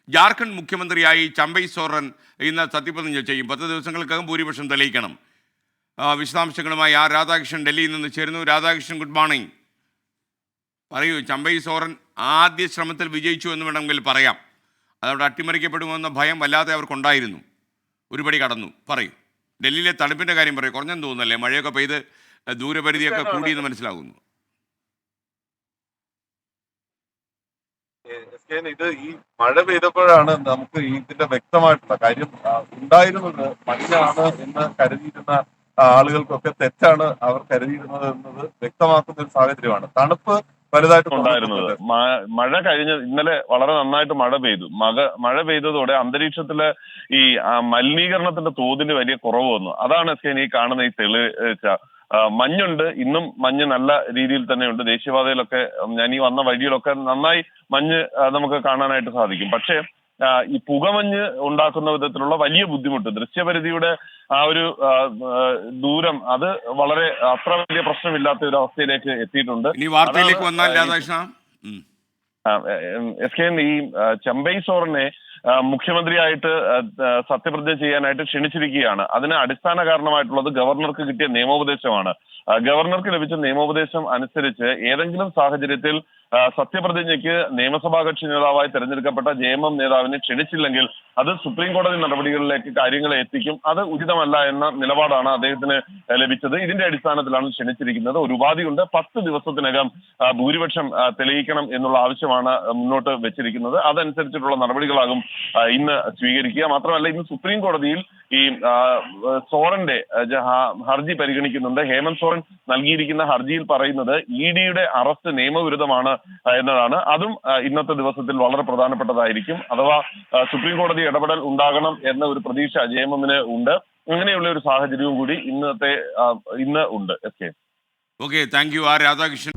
ജാർഖണ്ഡ് മുഖ്യമന്ത്രിയായി ചമ്പൈ സോറൻ ഇന്ന് സത്യപ്രതിജ്ഞ ചെയ്യും. 10 ദിവസങ്ങൾക്കകം ഭൂരിപക്ഷം തെളിയിക്കണം. വിശദാംശങ്ങളുമായി രാധാകൃഷ്ണൻ ഡൽഹിയിൽ നിന്ന് ചേരുന്നു. Radhakrishnan, good morning. പറയൂ, ചമ്പൈ സോറൻ ആദ്യ ശ്രമത്തിൽ വിജയിച്ചു എന്ന് വേണമെങ്കിൽ പറയാം. അതവിടെ അട്ടിമറിക്കപ്പെടുമെന്ന ഭയം വല്ലാതെ അവർക്കുണ്ടായിരുന്നു. ഒരുപടി കടന്നു. പറയൂ, ഡൽഹിയിലെ തണുപ്പിൻ്റെ കാര്യം പറയൂ. കുറഞ്ഞെന്ന് തോന്നുന്നല്ലേ? മഴയൊക്കെ പെയ്ത് ദൂരപരിധിയൊക്കെ കൂടിയെന്ന് മനസ്സിലാകുന്നു. ഇത് ഈ മഴ പെയ്തപ്പോഴാണ് നമുക്ക് ഇതിന്റെ വ്യക്തമായിട്ടുള്ള കാര്യം ഉണ്ടായിരുന്നത്. മഞ്ഞാണ് എന്ന് കരുതിയിരുന്ന ആളുകൾക്കൊക്കെ തെറ്റാണ് അവർ കരുതിയിരുന്നത് എന്നത് വ്യക്തമാക്കുന്ന ഒരു സാഹചര്യമാണ്. തണുപ്പ് വലുതായിട്ട് ഉണ്ടായിരുന്നത്. മഴ കഴിഞ്ഞ ഇന്നലെ വളരെ നന്നായിട്ട് മഴ പെയ്തതോടെ അന്തരീക്ഷത്തില് ഈ മലിനീകരണത്തിന്റെ തോതിന് വലിയ കുറവ് വന്നു. അതാണ് ഈ കാണുന്ന ഈ തെളിച്ച മഞ്ഞുണ്ട്. ഇന്നും മഞ്ഞ് നല്ല രീതിയിൽ തന്നെയുണ്ട്. ദേശീയപാതയിലൊക്കെ ഞാൻ ഈ വന്ന വഴിയിലൊക്കെ നന്നായി മഞ്ഞ് നമുക്ക് കാണാനായിട്ട് സാധിക്കും. പക്ഷേ ഈ പുകമഞ്ഞ് ഉണ്ടാക്കുന്ന വിധത്തിലുള്ള വലിയ ബുദ്ധിമുട്ട്, ദൃശ്യപരിധിയുടെ ആ ഒരു ദൂരം, അത് വളരെ അത്ര വലിയ പ്രശ്നമില്ലാത്ത ഒരു അവസ്ഥയിലേക്ക് എത്തിയിട്ടുണ്ട്. ഇനി വാർത്തയിലേക്ക് വന്നാൽ രാധാകൃഷ്ണ, ഈ ചമ്പൈ സോറനെ മുഖ്യമന്ത്രിയായിട്ട് സത്യപ്രതിജ്ഞ ചെയ്യാനായിട്ട് ക്ഷണിച്ചിരിക്കുകയാണ്. അതിന് അടിസ്ഥാന കാരണമായിട്ടുള്ളത് ഗവർണർക്ക് കിട്ടിയ നിയമോപദേശമാണ്. ഗവർണർക്ക് ലഭിച്ച നിയമോപദേശം അനുസരിച്ച് ഏതെങ്കിലും സാഹചര്യത്തിൽ സത്യപ്രതിജ്ഞയ്ക്ക് നിയമസഭാ കക്ഷി നേതാവായി തെരഞ്ഞെടുക്കപ്പെട്ട JMM നേതാവിനെ ക്ഷണിച്ചില്ലെങ്കിൽ അത് സുപ്രീം കോടതി നടപടികളിലേക്ക് കാര്യങ്ങളെ എത്തിക്കും. അത് ഉചിതമല്ല എന്ന നിലപാടാണ് അദ്ദേഹത്തിന് ലഭിച്ചത്. ഇതിന്റെ അടിസ്ഥാനത്തിലാണ് ക്ഷണിച്ചിരിക്കുന്നത്. ഒരു ഉപാധിയുണ്ട്. 10 ദിവസത്തിനകം ഭൂരിപക്ഷം തെളിയിക്കണം എന്നുള്ള ആവശ്യമാണ് മുന്നോട്ട് വെച്ചിരിക്കുന്നത്. അതനുസരിച്ചിട്ടുള്ള നടപടികളാകും ഇന്ന് സ്വീകരിക്കുക. മാത്രമല്ല, ഇന്ന് സുപ്രീം കോടതിയിൽ ഈ സോറന്റെ ഹർജി പരിഗണിക്കുന്നുണ്ട്. ഹേമന്ത് സോറൻ നൽകിയിരിക്കുന്ന ഹർജിയിൽ പറയുന്നത് EDയുടെ അറസ്റ്റ് നിയമവിരുദ്ധമാണ് എന്നതാണ്. അതും ഇന്നത്തെ ദിവസത്തിൽ വളരെ പ്രധാനപ്പെട്ടതായിരിക്കും. അഥവാ സുപ്രീം കോടതി ഇടപെടൽ ഉണ്ടാകണം എന്ന ഒരു പ്രതീക്ഷ JMMന് ഉണ്ട്. അങ്ങനെയുള്ള ഒരു സാഹചര്യവും കൂടി ഇന്ന് ഉണ്ട്. Okay, thank you Radhakrishnan.